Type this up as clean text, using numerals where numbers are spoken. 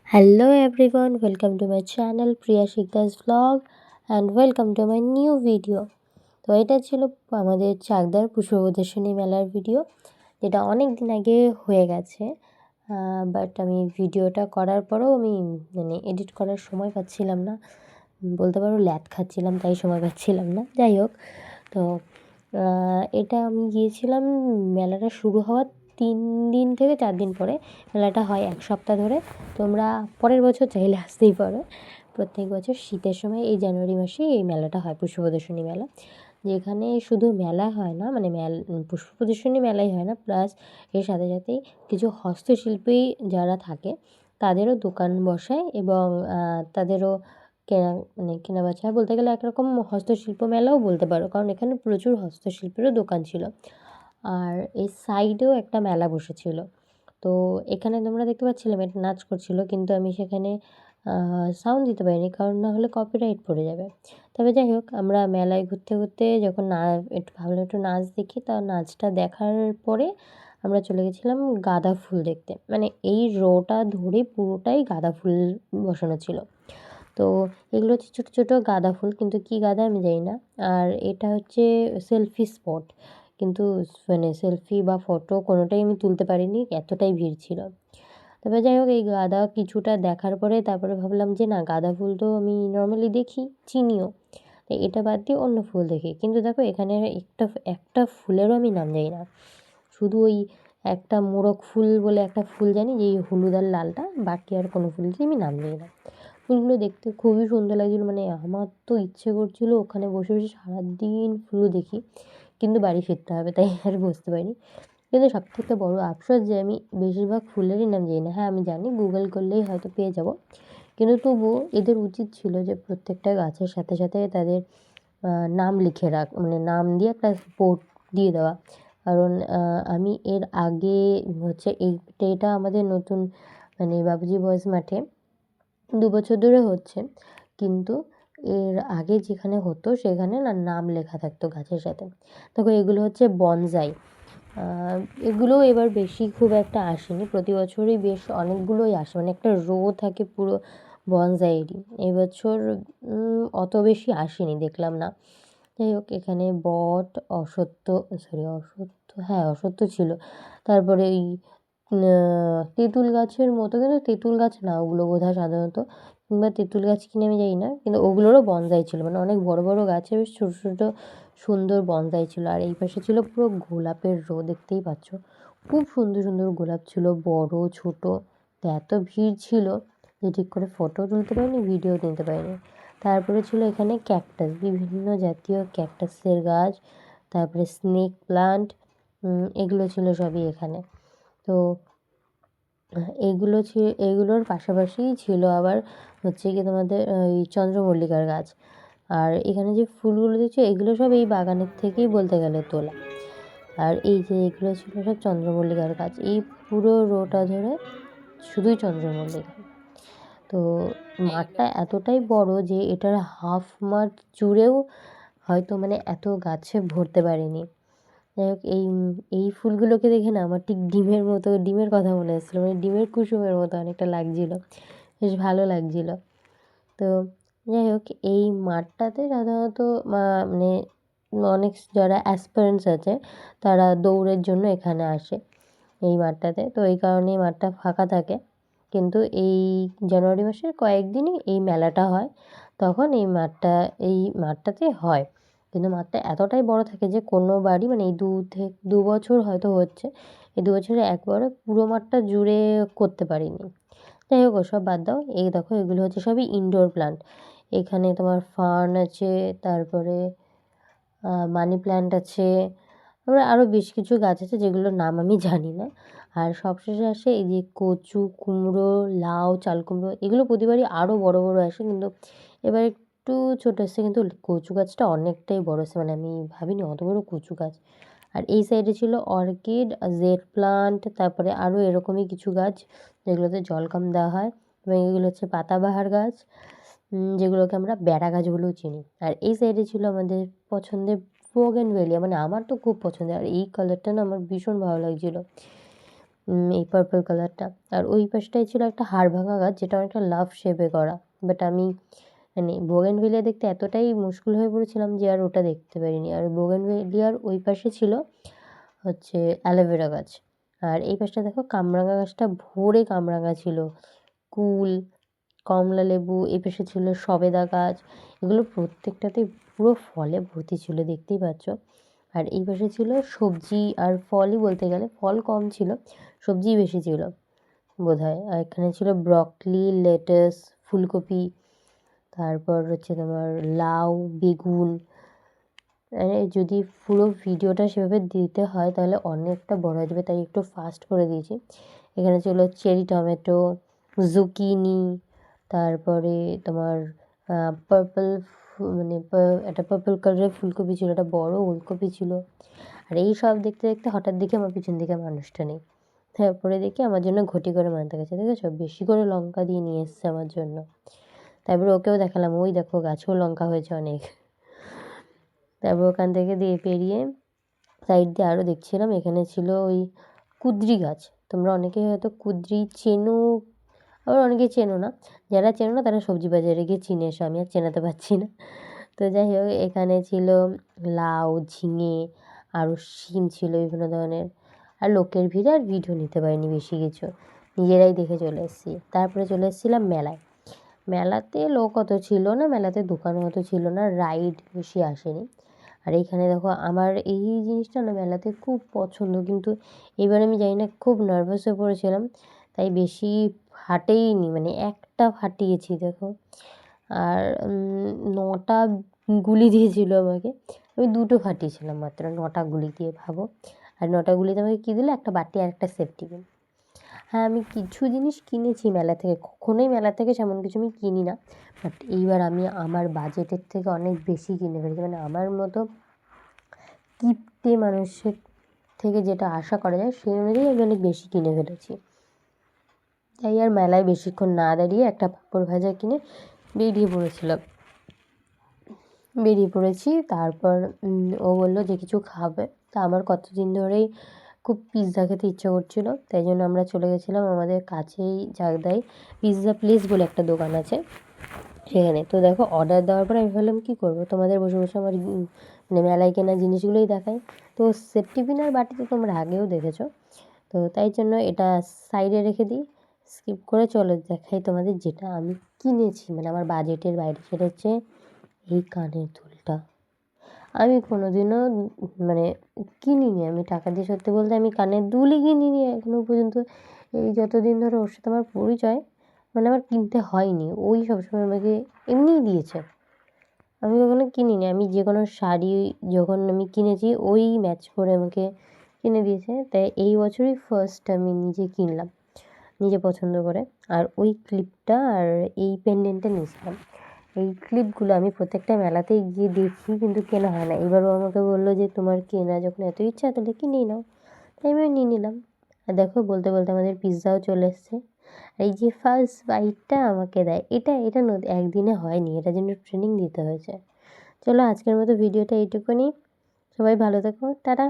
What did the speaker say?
Hello everyone, welcome to my channel Priya Shikda's vlog and welcome to my new video. তো এটা ছিল আমাদের চাকদার পুষ্প প্রদর্শনী মেলার ভিডিও, যেটা অনেক দিন আগে হয়ে গেছে। বাট আমি ভিডিওটা করার পরেও আমি এডিট করার সময় পাচ্ছিলাম না, বলতে পারো ল্যাদ খাচ্ছিলাম, তাই সময় পাচ্ছিলাম না। যাই হোক, তো এটা আমি গিয়েছিলাম মেলাটা শুরু হওয়ার 3 দিন থেকে 4 দিন পরে। মেলাটা হয় 1 সপ্তাহ ধরে। তোমরা পরের বছর চাইলে আসতেই পারো। প্রত্যেক বছর শীতের সময় এই জানুয়ারি মাসে এই মেলাটা হয়, পুষ্প প্রদর্শনী মেলা। যেখানে শুধু মেলা হয় না, মানে পুষ্প প্রদর্শনী মেলাই হয় না, প্লাস এর সাথে সাথেই কিছু হস্তশিল্পী যারা থাকে তাদেরও দোকান বসায় এবং তাদেরও কেনাবেচা বলতে গেলে একরকম হস্তশিল্প মেলাও বলতে পারো, কারণ এখানে প্রচুর হস্তশিল্পেরও দোকান ছিল। আর এই সাইডেও একটা মেলা বসেছিল। তো এখানে তোমরা দেখতে পাচ্ছিলাম এটা নাচ করছিল, কিন্তু আমি সেখানে সাউন্ড দিতে পারিনি, কারণ না হলে কপিরাইট পড়ে যাবে। তবে যাই হোক, আমরা মেলায় ঘুরতে ঘুরতে যখন একটু ভাবলাম একটু নাচ দেখি, তা নাচটা দেখার পরে আমরা চলে গেছিলাম গাঁদা ফুল দেখতে। মানে এই রোটা ধরে পুরোটাই গাঁদা ফুল বসানো ছিল। তো এগুলো হচ্ছে ছোটো ছোটো গাঁদা ফুল, কিন্তু কী গাঁদা আমি জানি না। আর এটা হচ্ছে সেলফি স্পট, কিন্তু সেলফি বা ফটো কোনোটাই আমি তুলতে পারিনি, এতটাই ভিড় ছিল। তবে যাই হোক, এই গাঁদা কিছুটা দেখার পরে তারপরে ভাবলাম যে না, গাঁদা ফুল তো আমি নর্মালি দেখি, চিনিও, তাই এটা বাদ দিয়ে অন্য ফুল দেখি। কিন্তু দেখো, এখানে একটা একটা ফুলেরও আমি নাম জানি না। শুধু ওই একটা মোরগ ফুল বলে একটা ফুল জানি, যে হলুদ আর লালটা, বাকি আর কোনো ফুলকে আমি নাম জানি না। ফুলগুলো দেখতে খুবই সুন্দর লাগছিলো, মানে আমার তো ইচ্ছে করছিলো ওখানে বসে বসে সারাদিন ফুল দেখি, কিন্তু বাড়ি ফিরতে হবে তাই আর বসতে পারিনি। কিন্তু সবথেকে বড় আফসোস যে আমি বেশিরভাগ ফুলেরই নাম জানি না। হ্যাঁ, আমি জানি গুগল করলেই হয়তো পেয়ে যাব, কিন্তু তবুও এদের উচিত ছিল যে প্রত্যেকটা গাছের সাথে সাথে তাদের নাম লিখে মানে নাম দিয়ে একটা পোর্ট দিয়ে দেওয়া। কারণ আমি এর আগে হচ্ছে এটা আমাদের নতুন, মানে বাবুজি বয়েজ মাঠে 2 বছর ধরে হচ্ছে, কিন্তু এর আগে যেখানে হতো সেখানে না নাম লেখা থাকতো গাছের সাথে। দেখো, এগুলো হচ্ছে বনসাই। এগুলোও এবার বেশি খুব একটা আসেনি, প্রতি বছরই বেশ অনেকগুলোই আসে, মানে একটা রো থাকে পুরো বনসাইয়েরই। এবছর অত বেশি আসেনি, দেখলাম না। যাই হোক, এখানে বট, অশ্বত্থ ছিল। তারপরে এই তেঁতুল গাছের মতো, কিন্তু তেঁতুল গাছ না ওগুলো বোধহয় সাধারণত, কিংবা তেঁতুল গাছ কিনে আমি জানি না, কিন্তু ওগুলোরও বনসাই ছিল, মানে অনেক বড় বড় গাছে বেশ ছোটো ছোটো সুন্দর বনসাই ছিল। আর এই পাশে ছিল পুরো গোলাপের রো, দেখতেই পাচ্ছ খুব সুন্দর সুন্দর গোলাপ ছিল, বড় ছোট। তো এত ভিড় ছিল যে ঠিক করে ফটো তুলতে পারিনি, ভিডিও তুলতে পারিনি। তারপরে ছিল এখানে ক্যাকটাস, বিভিন্ন জাতীয় ক্যাকটাসের গাছ, তারপরে স্নেক প্লান্ট, এগুলো ছিল সবই এখানে। তো এগুলোর পাশাপাশিই ছিল আবার হচ্ছে কি তোমাদের ওই চন্দ্রমল্লিকার গাছ। আর এখানে যে ফুলগুলো দেখছো, এগুলো সব এই বাগানের থেকেই বলতে গেলে তোলা। আর এই যে এগুলো ছিল সব চন্দ্রমল্লিকার গাছ, এই পুরো রোটা ধরে শুধুই চন্দ্রমল্লিকা। তো মাঠটা এতটাই বড় যে এটার হাফ মাঠ জুড়েও হয়তো মানে এত গাছে ভরতে পারিনি। যাই হোক, এই ফুলগুলোকে দেখে না আমার ঠিক ডিমের কথা মনে এসেছিলো, মানে ডিমের কুসুমের মতো অনেকটা লাগছিলো, বেশ ভালো লাগছিলো। তো যাই হোক, এই মাঠটাতে সাধারণত মানে অনেক যারা অ্যাসপারেন্টস আছে তারা দৌড়ের জন্য এখানে আসে এই মাঠটাতে। তো এই কারণে এই মাঠটা ফাঁকা থাকে, কিন্তু এই জানুয়ারি মাসের কয়েকদিনই এই মেলাটা হয়, তখন এই মাঠটাতে হয়। কিন্তু মাঠটা এতটাই বড় থাকে যে কোনো বাড়ি, মানে এই 2 বছর হয়তো হচ্ছে, এই 2 বছরে একবারও পুরো মাঠটা জুড়ে করতে পারিনি। যাই হোক, ওসব বাদ দাও। এই দেখো, এগুলো হচ্ছে সবই ইনডোর প্লান্ট। এখানে তোমার ফার্ন আছে, তারপরে মানি প্ল্যান্ট আছে, তারপরে আরও বেশ কিছু গাছ আছে যেগুলোর নাম আমি জানি না। আর সবশেষে আসে এই যে কচু, কুমড়ো, লাউ, চাল কুমড়ো, এগুলো প্রতিবারই আরও বড় বড় আসে, কিন্তু এবার একটু ছোটো এসছে, কিন্তু কচু গাছটা অনেকটাই বড় এসছে, মানে আমি ভাবিনি অত বড় কচু গাছ। আর এই সাইডে ছিল অর্কিড, জেড প্লান্ট, তারপরে আরও এরকমই কিছু গাছ যেগুলোতে জল কম দেওয়া হয়, এবং এগুলো হচ্ছে পাতাবাহার গাছ, যেগুলোকে আমরা বেড়া গাছ বলেও চিনি। আর এই সাইডে ছিল আমাদের পছন্দের বোগেনভেলিয়া, মানে আমার তো খুব পছন্দের, আর এই কালারটা না আমার ভীষণ ভালো লাগছিলো। এই পার্পল কালারটা। আর ওই পাশটায় ছিল একটা হাড় ভাঙা গাছ, যেটা অনেকটা লাভ শেপে করা। বাট আমি মানে বোগেনভেলিয়া দেখতে এতটাই মুশকিল হয়ে পড়েছিলাম যে আর ওটা দেখতে পারিনি। আর বোগেনভেলিয়ার ওই পাশে ছিল হচ্ছে অ্যালোভেরা গাছ। আর এই পাশটা দেখো কামরাঙা গাছটা ভরে কামরাঙা ছিল, কুল, কমলা লেবু, এই পাশে ছিল সবেদা গাছ। এগুলো প্রত্যেকটাতেই পুরো ফলে ভর্তি ছিল, দেখতেই পাচ্ছ। আর এই পাশে ছিল সবজি আর ফলই বলতে গেলে, ফল কম ছিল, সবজিই বেশি ছিল বোধহয়। আর এখানে ছিল ব্রকলি, লেটাস, ফুলকপি, তারপর হচ্ছে তোমার লাউ, বেগুন। যদি পুরো ভিডিওটা সেভাবে দিতে হয় তাহলে অনেকটা বড় হয়ে যাবে, তাই একটু ফাস্ট করে দিয়েছি। এখানে ছিল চেরি টমেটো, জুকিনি, তারপরে তোমার পার্পল মানে একটা পার্পল কালারের ফুলকপি ছিল, একটা বড় ওলকপি ছিল। আর এই সব দেখতে দেখতে হঠাৎ দেখি আমার পিছন দিকে মানুষটা নেই। তারপরে দেখি আমার জন্য ঘটি করে মানতে গেছে, দেখেছো বেশি করে লঙ্কা দিয়ে নিয়ে এসছে আমার জন্য। তারপরে ওকেও দেখালাম, ওই দেখো গাছেও লঙ্কা হয়েছে অনেক। তারপর ওখান থেকে দিয়ে পেরিয়ে সাইড দিয়ে আরও দেখছিলাম, এখানে ছিল ওই কুদ্রি গাছ। তোমরা অনেকে হয়তো কুদ্রি চেনো, আবার অনেকে চেনো না। যারা চেনো না তারা সবজি বাজারে গিয়ে চিনে এসো, আমি আর চেনাতে পারছি না। তো যাই হোক, এখানে ছিল লাউ, ঝিঙে, আরও শিম ছিল বিভিন্ন ধরনের। আর লোকের ভিড়ে আর ভিডিও নিতে পারিনি বেশি কিছু, নিজেরাই দেখে চলে এসেছি। তারপরে চলে এসেছিলাম মেলায়। মেলাতে লোক অত ছিল না, মেলাতে দোকানও অত ছিল না, রাইড বেশি আসেনি। আর এইখানে দেখো আমার এই জিনিসটা না মেলাতে খুব পছন্দ, কিন্তু এবার আমি জানি না খুব নার্ভাস হয়ে পড়েছিলাম, তাই বেশি ফাটেইনি, মানে একটা ফাটিয়েছি দেখো। আর 9টা গুলি দিয়েছিল আমাকে, আমি 2টো ফাটিয়েছিলাম মাত্র, 9টা গুলি দিয়ে ভাবো। আর 9টা গুলিতে আমাকে কী দিল, একটা বাটি আর একটা সেফটি পিন। হ্যাঁ, আমি কিছু জিনিস কিনেছি মেলা থেকে, কখনোই মেলা থেকে সেমন কিছু আমি কিনি না। বাট এইবার আমি আমার বাজেটের থেকে অনেক বেশি কিনে ফেলেছি, মানে আমার মতো কিপটে মানুষের থেকে যেটা আশা করা যায় সেই অনুযায়ী আমি অনেক বেশি কিনে ফেলেছি। তাই আর মেলায় বেশিক্ষণ না দাঁড়িয়ে একটা পাঁপড় ভাজা কিনে বেরিয়ে পড়েছি। তারপর ও বললো যে কিছু খাবে, তা আমার কতদিন ধরেই খুব পিৎজা খেতে ইচ্ছা করছিলো, তাই জন্য আমরা চলে গেছিলাম আমাদের কাছেই চাকদায় পিৎজা প্লেস বলে একটা দোকান আছে সেখানে। তো দেখো অর্ডার দেওয়ার পর আমি ভাবলাম কী করবো, তোমাদের বসে বসে আমার মানে মেলায় কেনা জিনিসগুলোই দেখাই। তো সেফটি পিন আর বাটি তো তোমরা আগেও দেখেছো, তো তাই জন্য এটা সাইডে রেখে দিই, স্কিপ করে চলো দেখাই তোমাদের যেটা আমি কিনেছি, মানে আমার বাজেটের বাইরে। সেটা হচ্ছে এই কানের দুলটা। আমি কোনোদিনও মানে কিনিনি, আমি টাকা দিয়ে সত্যি বলতে আমি কানের দুলই কিনিনি এখনও পর্যন্ত। এই যতদিন ধরে ওর সাথে আমার পরিচয়, মানে আমার কিনতে হয়নি, ওই সবসময় আমাকে এমনিই দিয়েছে, আমি কখনো কিনিনি। আমি যে কোনো শাড়ি যখন আমি কিনেছি ওই ম্যাচ করে আমাকে কিনে দিয়েছে, তাই এই বছরই ফার্স্ট আমি নিজে কিনলাম, নিজে পছন্দ করে। আর ওই ক্লিপটা আর এই পেন্ডেন্টটা নিয়েছিলাম। এই ক্লিপগুলো আমি প্রত্যেকটা মেলাতেই গিয়ে দেখি, কিন্তু কেনা হয় না। এবারও আমাকে বললো যে তোমার কেনা যখন এত ইচ্ছা তাহলে কিনেই নাও, তাই আমি নিয়ে নিলাম। আর দেখো বলতে বলতে আমাদের পিৎজাও চলে এসছে। এই যে ফার্স্ট বাইটটা আমাকে দেয়, এটা একদিনে হয়নি, এটার জন্য ট্রেনিং দিতে হয়েছে। চলো আজকের মতো ভিডিওটা এইটুকুনি, সবাই ভালো থেকো, টাটা।